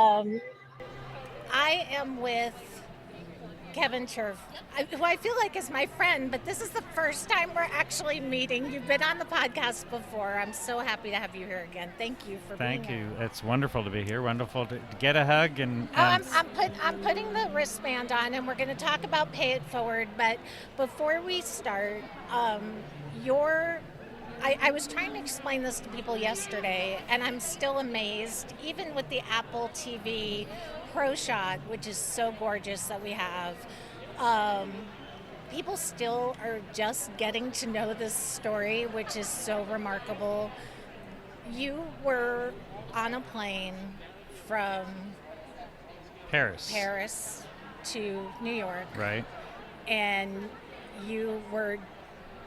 Um, I am with Kevin Tuerff, who I feel like is my friend, but this is the first time we're actually meeting. You've been on the podcast before. I'm so happy to have you here again. Thank you for being Thank you. here. It's wonderful to be here. Wonderful to get a hug Oh, I'm putting the wristband on, and we're going to talk about Pay It Forward. But before we start, your I was trying to explain this to people yesterday, and I'm still amazed, even with the Apple TV Pro Shot, which is so gorgeous that we have. Um, People still are just getting to know this story, which is so remarkable. You were on a plane from Paris to New York, right. and you were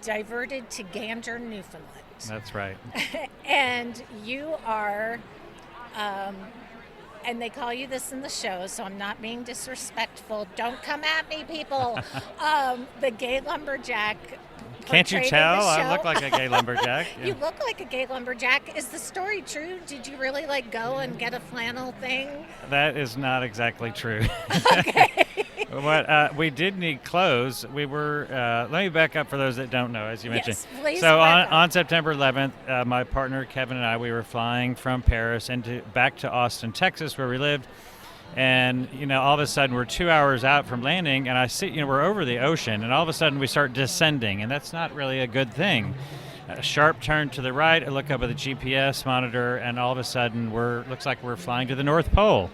diverted to Gander, Newfoundland. That's right. And you are, and they call you this in the show, so I'm not being disrespectful. Don't come at me, people. The gay lumberjack. Can't you portrayed in tell? the I show. look like a gay lumberjack. You look like a gay lumberjack. Is the story true? Did you really go and get a flannel thing? That is not exactly true. Okay. What we did need clothes. We were. Let me back up for those that don't know, as you mentioned. Yes, please So back up. on September 11th, my partner Kevin and I, we were flying from Paris back to Austin, Texas, where we lived. And all of a sudden we're 2 hours out from landing, and I see we're over the ocean, and all of a sudden we start descending, and that's not really a good thing. A sharp turn to the right. I look up at the GPS monitor, and all of a sudden looks like we're flying to the North Pole.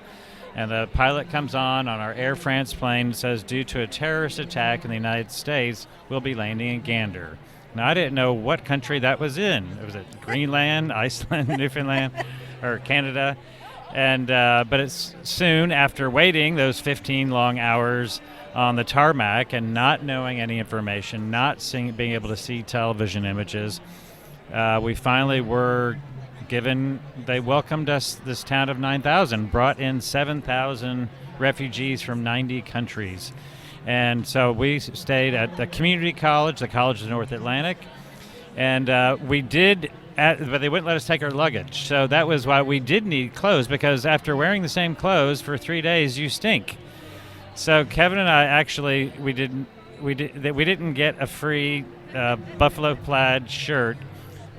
And the pilot comes on our Air France plane and says, due to a terrorist attack in the United States, we'll be landing in Gander. Now, I didn't know what country that was in. It was Greenland, Iceland, Newfoundland, or Canada. And but it's soon after waiting those 15 long hours on the tarmac and not knowing any information, not being able to see television images, we finally were they welcomed us, this town of 9,000, brought in 7,000 refugees from 90 countries. And so we stayed at the community college, the College of North Atlantic, and but they wouldn't let us take our luggage. So that was why we did need clothes, because after wearing the same clothes for 3 days, you stink. So Kevin and I actually, we didn't get a free buffalo plaid shirt,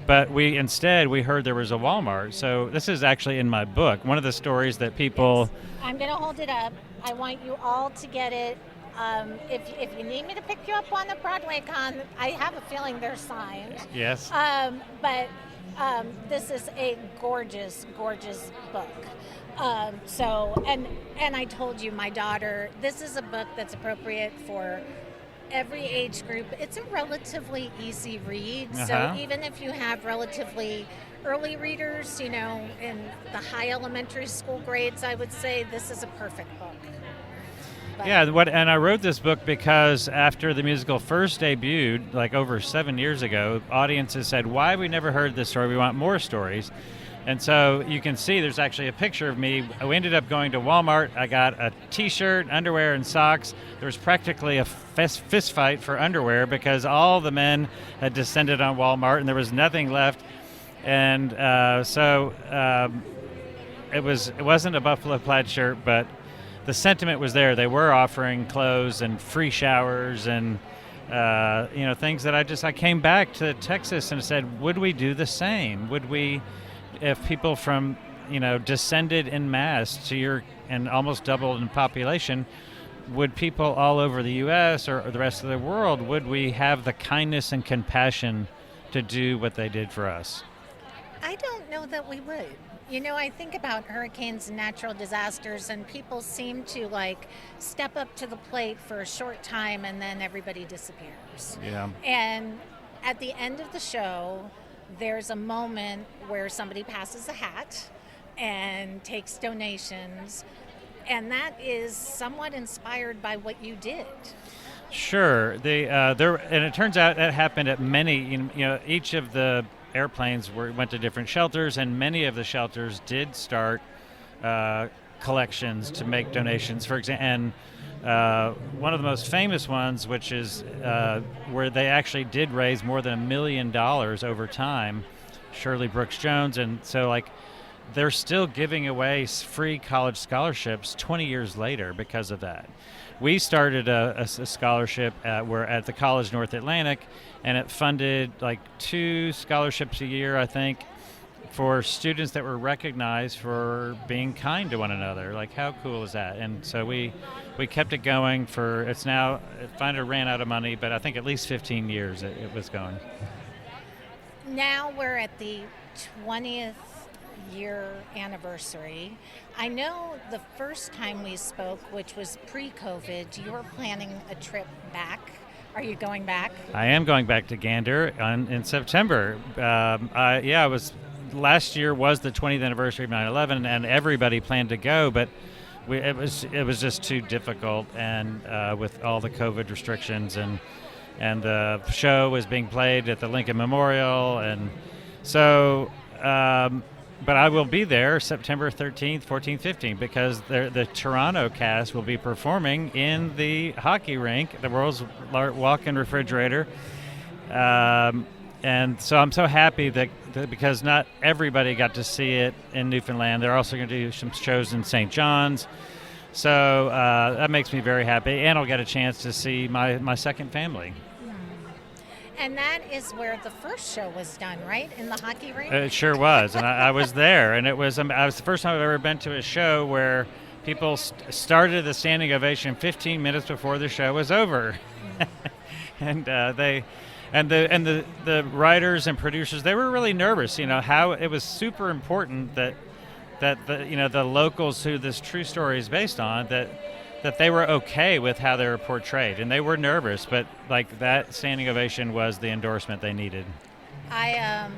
but we heard there was a Walmart. So this is actually in my book. One of the stories that people... Yes. I'm going to hold it up. I want you all to get it. If you need me to pick you up on the Broadway con, I have a feeling they're signed. Yes. But this is a gorgeous, gorgeous book. And I told you, my daughter, this is a book that's appropriate for every age group. It's a relatively easy read. Uh-huh. So even if you have relatively early readers, in the high elementary school grades, I would say this is a perfect book. But Yeah, and I wrote this book because after the musical first debuted, over 7 years ago, audiences said, why have we never heard this story? We want more stories. And so you can see there's actually a picture of me. We ended up going to Walmart. I got a T-shirt, underwear, and socks. There was practically a fist fight for underwear because all the men had descended on Walmart and there was nothing left. And it wasn't a buffalo plaid shirt, but the sentiment was there. They were offering clothes and free showers and things that I came back to Texas and said, would we do the same? Would we, if people from descended en masse and almost doubled in population, would people all over the U.S. or the rest of the world, would we have the kindness and compassion to do what they did for us? I don't know that we would. I think about hurricanes and natural disasters, and people seem to step up to the plate for a short time and then everybody disappears. Yeah. And at the end of the show, there's a moment where somebody passes a hat and takes donations, and that is somewhat inspired by what you did. Sure. And it turns out that happened at many, each of the airplanes went to different shelters, and many of the shelters did start collections to make donations. For example, and one of the most famous ones, which is where they actually did raise more than $1 million over time, Shirley Brooks Jones. And so they're still giving away free college scholarships 20 years later because of that. We started a scholarship at the College North Atlantic, and it funded like 2 scholarships a year, I think, for students that were recognized for being kind to one another. Like, how cool is that? And so we kept it going for, it finally ran out of money, but I think at least 15 years it was going. Now we're at the 20th year anniversary. I know the first time we spoke, which was pre-COVID, you were planning a trip back. Are you going back? I am going back to Gander in September. Last year was the 20th anniversary of 9/11, and everybody planned to go, but it was just too difficult, and with all the COVID restrictions, and the show was being played at the Lincoln Memorial, and so. But I will be there September 13th, 14th, 15th, because the Toronto cast will be performing in the hockey rink, the world's walk-in refrigerator. And so I'm so happy that because not everybody got to see it in Newfoundland. They're also going to do some shows in St. John's. So that makes me very happy. And I'll get a chance to see my second family. And that is where the first show was done, right? In the hockey rink? It sure was. And I was there. And it was the first time I've ever been to a show where people started the standing ovation 15 minutes before the show was over. And the writers and producers, they were really nervous, how it was super important that the locals who this true story is based on, that they were okay with how they were portrayed, and they were nervous, but like that standing ovation was the endorsement they needed. I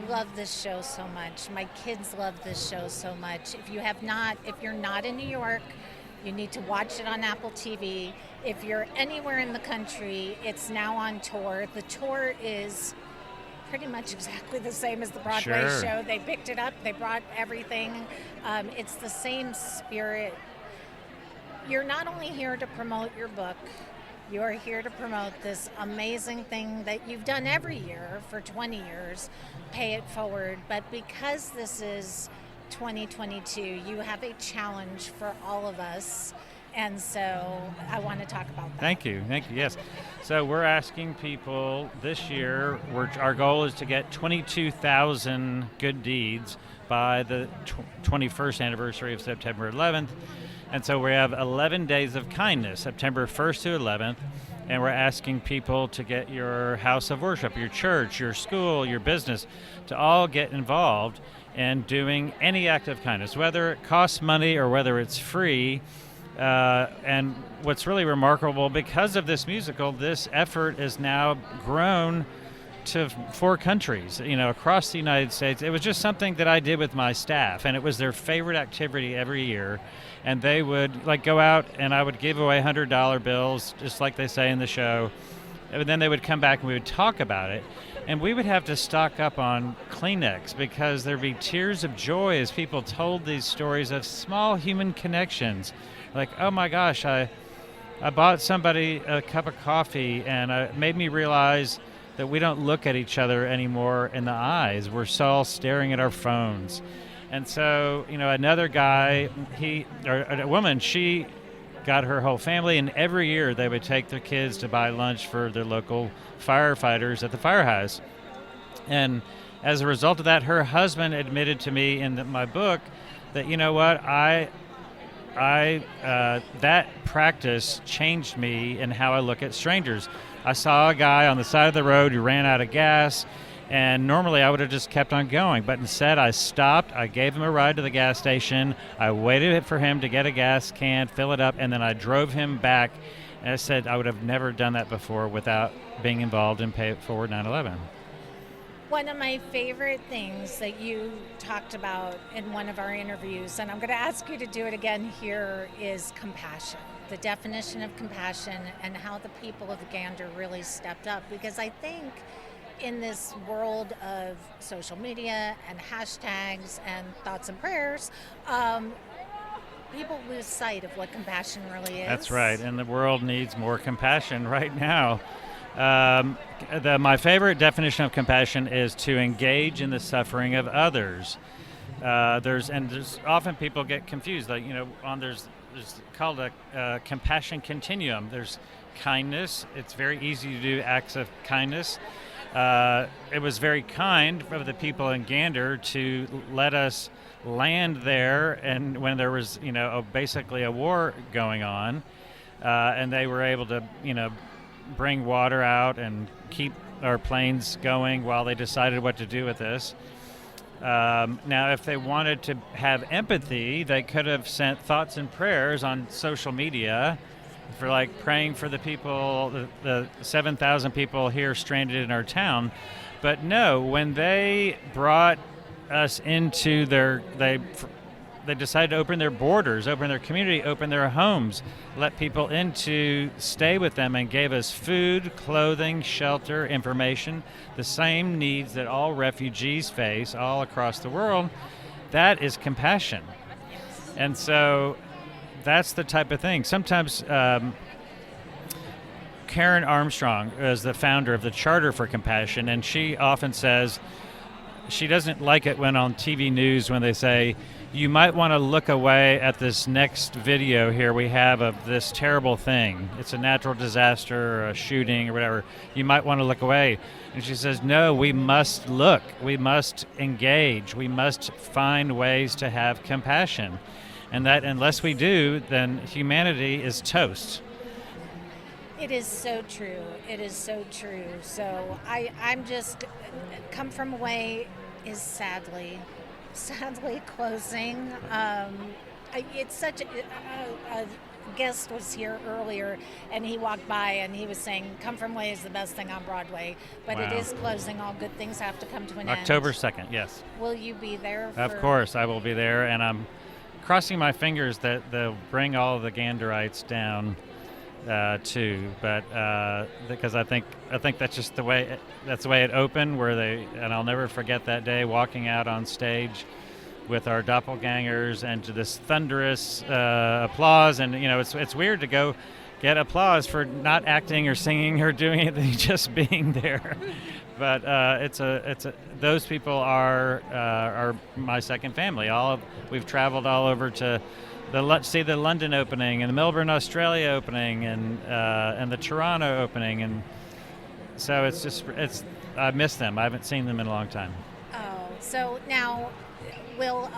love this show so much. My kids love this show so much. If you're not in New York, you need to watch it on Apple TV. If you're anywhere in the country, it's now on tour. The tour is pretty much exactly the same as the Broadway show. They picked it up. They brought everything. It's the same spirit. You're not only here to promote your book, you're here to promote this amazing thing that you've done every year for 20 years, Pay It Forward. But because this is 2022, you have a challenge for all of us. And so I want to talk about that. Thank you. Yes. So we're asking people this year, our goal is to get 22,000 good deeds by the 21st anniversary of September 11th. And so we have 11 days of kindness, September 1st to 11th, and we're asking people to get your house of worship, your church, your school, your business, to all get involved in doing any act of kindness, whether it costs money or whether it's free. And what's really remarkable, because of this musical, this effort is now grown to 4 countries, across the United States. It was just something that I did with my staff, and it was their favorite activity every year. And they would go out, and I would give away $100 bills, just like they say in the show. And then they would come back and we would talk about it. And we would have to stock up on Kleenex because there'd be tears of joy as people told these stories of small human connections. Like, oh my gosh, I bought somebody a cup of coffee, and it made me realize that we don't look at each other anymore in the eyes. We're all staring at our phones. And so, another guy, or a woman, she got her whole family, and every year they would take their kids to buy lunch for their local firefighters at the firehouse. And as a result of that, her husband admitted to me in my book that, that practice changed me in how I look at strangers. I saw a guy on the side of the road who ran out of gas, and normally I would have just kept on going, but instead I stopped, I gave him a ride to the gas station, I waited for him to get a gas can, fill it up, and then I drove him back. And I said I would have never done that before without being involved in Pay It Forward 9/11. One of my favorite things that you talked about in one of our interviews, and I'm going to ask you to do it again here, is compassion. The definition of compassion and how the people of Gander really stepped up. Because I think in this world of social media and hashtags and thoughts and prayers, people lose sight of what compassion really is. That's right, and the world needs more compassion right now. My favorite definition of compassion is to engage in the suffering of others. There's often people get confused. Like, there's called a compassion continuum. There's kindness. It's very easy to do acts of kindness. It was very kind of the people in Gander to let us land there, and when there was, basically a war going on, and they were able to, bring water out and keep our planes going while they decided what to do with this. Now, if they wanted to have empathy, they could have sent thoughts and prayers on social media for like praying for the people, the 7,000 people here stranded in our town. But no, when they brought us into they decided to open their borders, open their community, open their homes, let people in to stay with them, and gave us food, clothing, shelter, information, the same needs that all refugees face all across the world. That is compassion. And so that's the type of thing. Sometimes Karen Armstrong is the founder of the Charter for Compassion, and she often says she doesn't like it when on TV news when they say, you might want to look away at this next video here we have of this terrible thing. It's a natural disaster or a shooting or whatever. You might want to look away. And she says, no, we must look. We must engage. We must find ways to have compassion. And that unless we do, then humanity is toast. It is so true. It is so true. So I'm just, Come From Away is sadly closing. It's such a guest was here earlier, and he walked by and he was saying Come From Away is the best thing on Broadway, but Wow. It is closing. All good things have to come to an October end. 2nd, yes. Will you be there? Of course, I will be there, and I'm crossing my fingers that they'll bring all the Ganderites down too, but because I think that's just the way it opened, and I'll never forget that day walking out on stage with our doppelgangers and to this thunderous applause, and it's weird to go get applause for not acting or singing or doing anything, just being there. But those people are my second family. We've traveled all over to see the London opening and the Melbourne, Australia opening and the Toronto opening, and so I miss them. I haven't seen them in a long time. Oh, so now will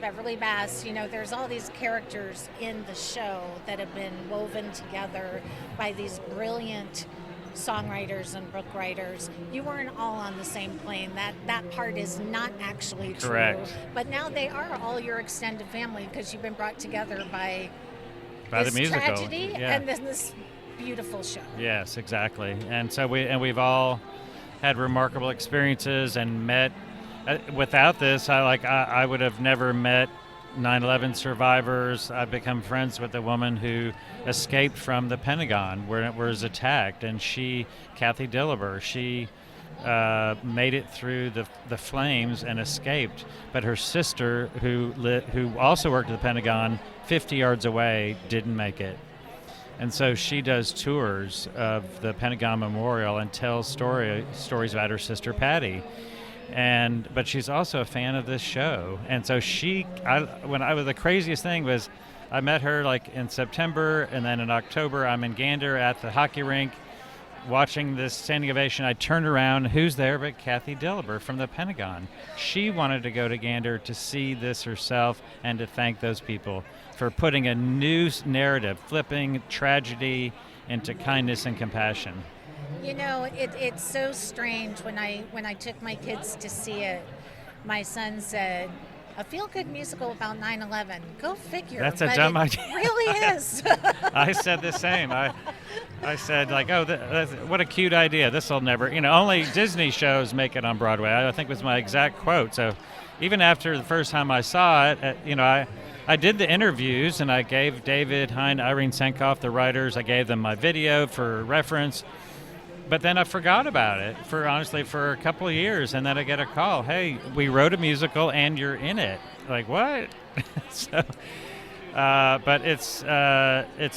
Beverly Bass, there's all these characters in the show that have been woven together by these brilliant songwriters and book writers. You weren't all on the same plane. That part is not actually true. Correct. But now they are all your extended family because you've been brought together by the musical tragedy yeah. and then this beautiful show. Yes, exactly. And so we've all had remarkable experiences and met. Without this, I would have never met 9/11 survivors. I've become friends with a woman who escaped from the Pentagon where it was attacked, and Kathy Dillber, she made it through the flames and escaped. But her sister, who also worked at the Pentagon 50 yards away, didn't make it. And so she does tours of the Pentagon Memorial and tells stories about her sister Patty. But she's also a fan of this show, and so the craziest thing was, I met her like in September, and then in October I'm in Gander at the hockey rink, watching this standing ovation. I turned around, who's there but Kathy Dillber from the Pentagon? She wanted to go to Gander to see this herself and to thank those people for putting a new narrative, flipping tragedy into kindness and compassion. It's so strange. When I took my kids to see it, my son said, a feel-good musical about 9/11. Go figure. That's a dumb idea. It really is. I said the same. I said, what a cute idea. This will never, only Disney shows make it on Broadway. I think was my exact quote. So even after the first time I saw it, I did the interviews, and I gave David Hine, Irene Senkoff, the writers, I gave them my video for reference. But then I forgot about it for a couple of years, and then I get a call, hey, we wrote a musical and you're in it. Like, what? So But it's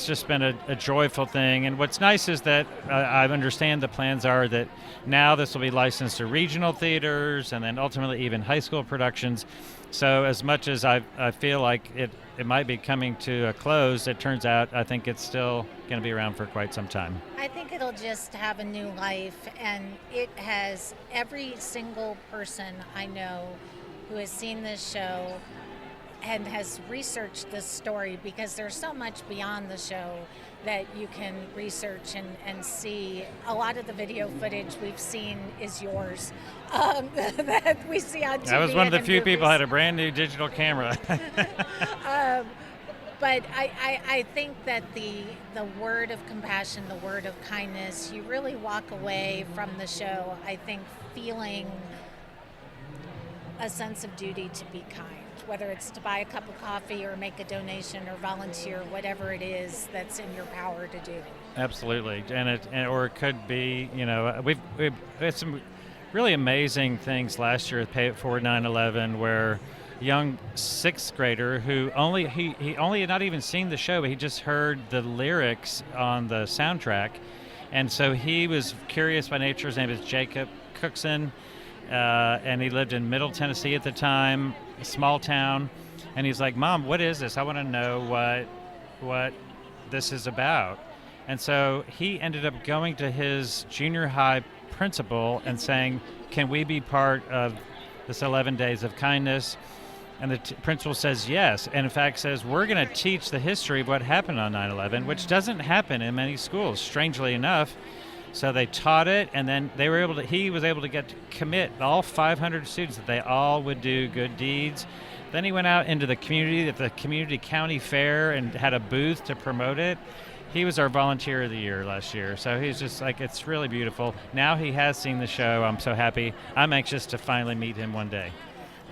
just been a joyful thing. And what's nice is that I understand the plans are that now this will be licensed to regional theaters and then ultimately even high school productions. So as much as I feel like it might be coming to a close, it turns out I think it's still going to be around for quite some time. I think it'll just have a new life, and it has every single person I know who has seen this show and has researched this story, because there's so much beyond the show that you can research and see. A lot of the video footage we've seen is yours, that we see on TV. I was one of the few people who movies. had a brand new digital camera. But I think that the word of compassion, the word of kindness, you really walk away from the show, I think, feeling a sense of duty to be kind, whether it's to buy a cup of coffee or make a donation or volunteer, whatever it is that's in your power to do. Absolutely, or it could be, we've had some really amazing things last year at Pay It Forward 9/11, where a young sixth grader who he only had not even seen the show, but he just heard the lyrics on the soundtrack, and so he was curious by nature. His name is Jacob Cookson. And he lived in Middle Tennessee at the time, a small town. And he's like, "Mom, what is this? I want to know what this is about." And so he ended up going to his junior high principal and saying, "Can we be part of this 11 Days of Kindness?" And the principal says yes, and in fact says, "We're going to teach the history of what happened on 9/11, which doesn't happen in many schools, strangely enough." So they taught it, and then he was able to get to commit all 500 students that they all would do good deeds. Then he went out into the community at the community county fair and had a booth to promote it. He was our volunteer of the year last year. So he's just like, it's really beautiful. Now he has seen the show. I'm so happy. I'm anxious to finally meet him one day.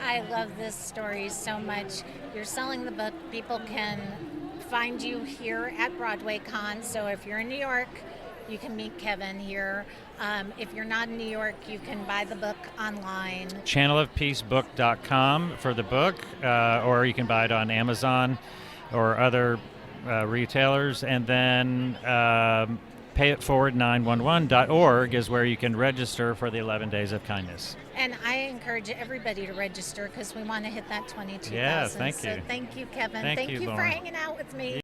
I love this story so much. You're selling the book. People can find you here at Broadway Con. So if you're in New York, you can meet Kevin here. If you're not in New York, you can buy the book online. channelofpeacebook.com for the book, or you can buy it on Amazon or other retailers. And then payitforward911.org is where you can register for the 11 Days of Kindness. And I encourage everybody to register because we want to hit that 22,000. Yeah, thank you. So thank you, Kevin. Thank you, for Lauren. hanging out with me.